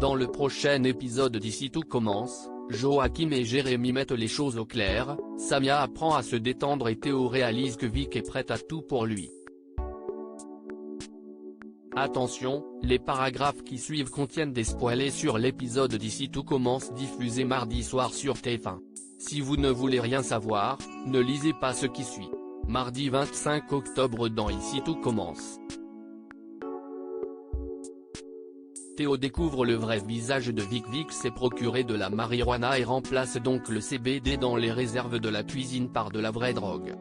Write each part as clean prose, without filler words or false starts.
Dans le prochain épisode d'Ici tout commence, Joachim et Jérémy mettent les choses au clair, Samia apprend à se détendre et Théo réalise que Vic est prête à tout pour lui. Attention, les paragraphes qui suivent contiennent des spoilers sur l'épisode d'Ici tout commence diffusé mardi soir sur TF1. Si vous ne voulez rien savoir, ne lisez pas ce qui suit. Mardi 25 octobre dans Ici tout commence. Théo découvre le vrai visage de Vic. Vic s'est procuré de la marijuana et remplace donc le CBD dans les réserves de la cuisine par de la vraie drogue.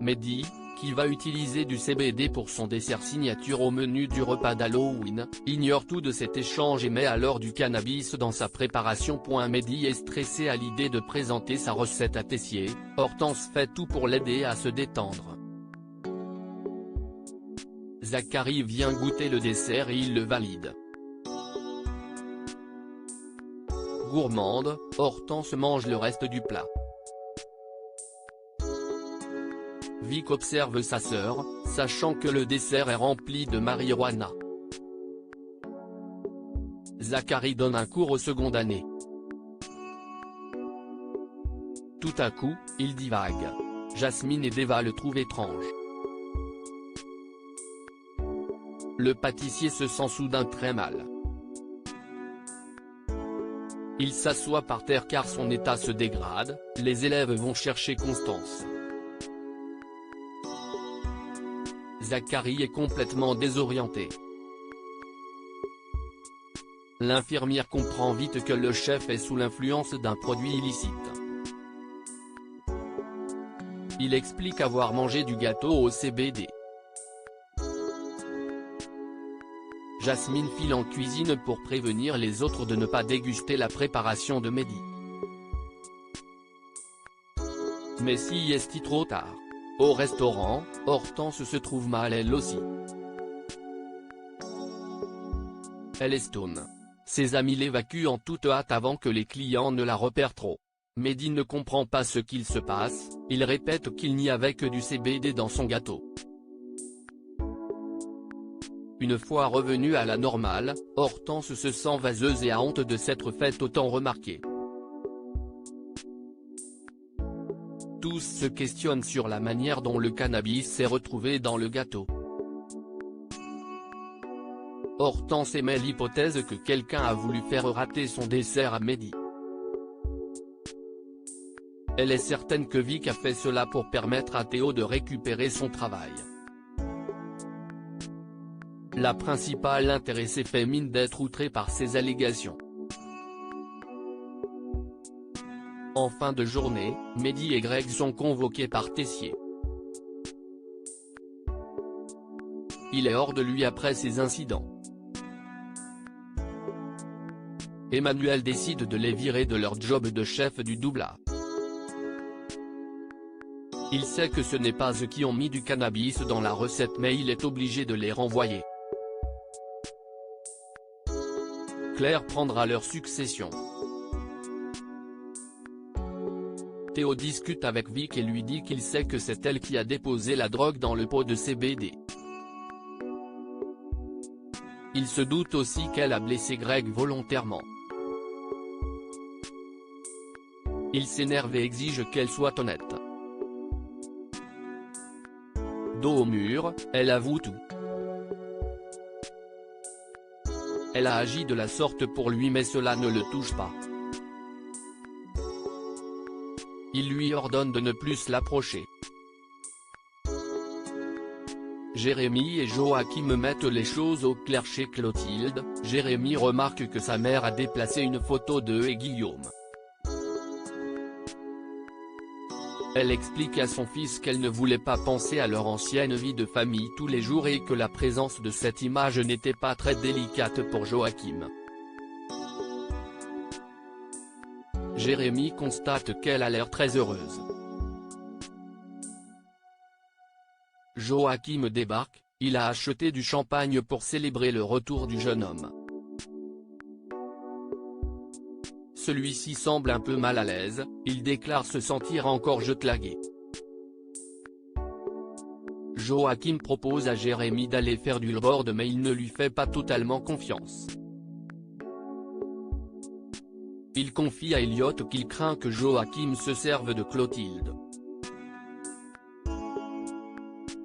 Mehdi, qui va utiliser du CBD pour son dessert signature au menu du repas d'Halloween, ignore tout de cet échange et met alors du cannabis dans sa préparation. Mehdi est stressé à l'idée de présenter sa recette à Tessier, Hortense fait tout pour l'aider à se détendre. Zachary vient goûter le dessert et il le valide. Gourmande, Hortense mange le reste du plat. Vic observe sa sœur, sachant que le dessert est rempli de marijuana. Zachary donne un cours aux secondes années. Tout à coup, il divague. Jasmine et Deva le trouvent étrange. Le pâtissier se sent soudain très mal. Il s'assoit par terre car son état se dégrade, les élèves vont chercher Constance. Zachary est complètement désorienté. L'infirmière comprend vite que le chef est sous l'influence d'un produit illicite. Il explique avoir mangé du gâteau au CBD. Jasmine file en cuisine pour prévenir les autres de ne pas déguster la préparation de Mehdi. Mais si est-il trop tard? Au restaurant, Hortense se trouve mal elle aussi. Elle est stone. Ses amis l'évacuent en toute hâte avant que les clients ne la repèrent trop. Mehdi ne comprend pas ce qu'il se passe, il répète qu'il n'y avait que du CBD dans son gâteau. Une fois revenue à la normale, Hortense se sent vaseuse et a honte de s'être fait autant remarquer. Tous se questionnent sur la manière dont le cannabis s'est retrouvé dans le gâteau. Hortense émet l'hypothèse que quelqu'un a voulu faire rater son dessert à Mehdi. Elle est certaine que Vic a fait cela pour permettre à Théo de récupérer son travail. La principale intéressée fait mine d'être outrée par ces allégations. En fin de journée, Mehdi et Greg sont convoqués par Tessier. Il est hors de lui après ces incidents. Emmanuel décide de les virer de leur job de chef du doublard. Il sait que ce n'est pas eux qui ont mis du cannabis dans la recette mais il est obligé de les renvoyer. Claire prendra leur succession. Théo discute avec Vic et lui dit qu'il sait que c'est elle qui a déposé la drogue dans le pot de CBD. Il se doute aussi qu'elle a blessé Greg volontairement. Il s'énerve et exige qu'elle soit honnête. Dos au mur, elle avoue tout. Elle a agi de la sorte pour lui mais cela ne le touche pas. Il lui ordonne de ne plus l'approcher. Jérémy et Joachim mettent les choses au clair chez Clotilde. Jérémy remarque que sa mère a déplacé une photo d'eux et Guillaume. Elle explique à son fils qu'elle ne voulait pas penser à leur ancienne vie de famille tous les jours et que la présence de cette image n'était pas très délicate pour Joachim. Jérémy constate qu'elle a l'air très heureuse. Joachim débarque, il a acheté du champagne pour célébrer le retour du jeune homme. Celui-ci semble un peu mal à l'aise, il déclare se sentir encore jetlagué. Joachim propose à Jérémy d'aller faire du board mais il ne lui fait pas totalement confiance. Il confie à Elliot qu'il craint que Joachim se serve de Clotilde.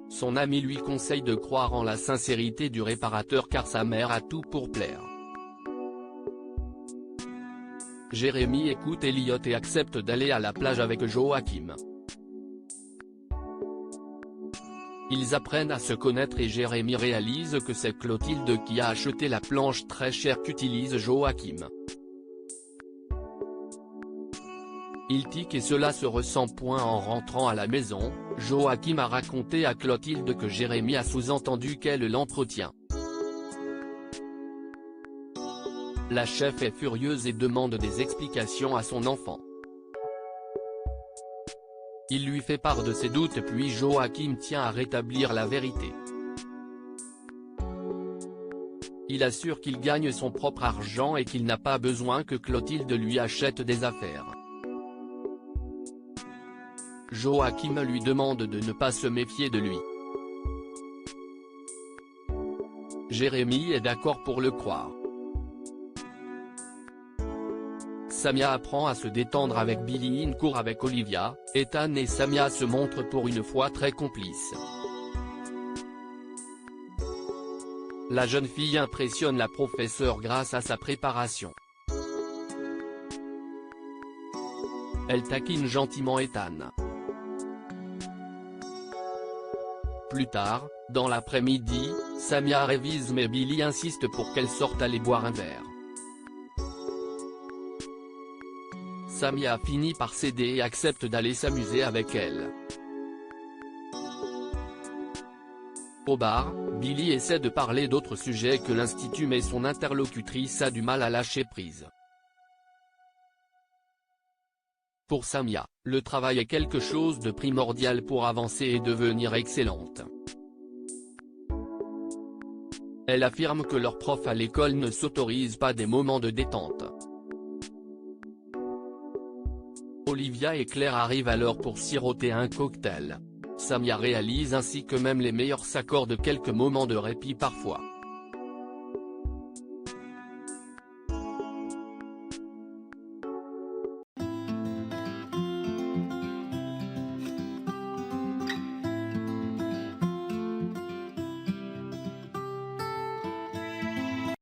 Son ami lui conseille de croire en la sincérité du réparateur car sa mère a tout pour plaire. Jérémy écoute Elliot et accepte d'aller à la plage avec Joachim. Ils apprennent à se connaître et Jérémy réalise que c'est Clotilde qui a acheté la planche très chère qu'utilise Joachim. Il tique et cela se ressent. En rentrant à la maison, Joachim a raconté à Clotilde que Jérémy a sous-entendu qu'elle l'entretient. La chef est furieuse et demande des explications à son enfant. Il lui fait part de ses doutes puis Joachim tient à rétablir la vérité. Il assure qu'il gagne son propre argent et qu'il n'a pas besoin que Clotilde lui achète des affaires. Joachim lui demande de ne pas se méfier de lui. Jérémy est d'accord pour le croire. Samia apprend à se détendre avec Billy in court avec Olivia, Ethan et Samia se montrent pour une fois très complices. La jeune fille impressionne la professeure grâce à sa préparation. Elle taquine gentiment Ethan. Plus tard, dans l'après-midi, Samia révise mais Billy insiste pour qu'elle sorte aller boire un verre. Samia finit par céder et accepte d'aller s'amuser avec elle. Au bar, Billy essaie de parler d'autres sujets que l'institut mais son interlocutrice a du mal à lâcher prise. Pour Samia, le travail est quelque chose de primordial pour avancer et devenir excellente. Elle affirme que leur prof à l'école ne s'autorise pas des moments de détente. Olivia et Claire arrivent alors pour siroter un cocktail. Samia réalise ainsi que même les meilleurs s'accordent quelques moments de répit parfois.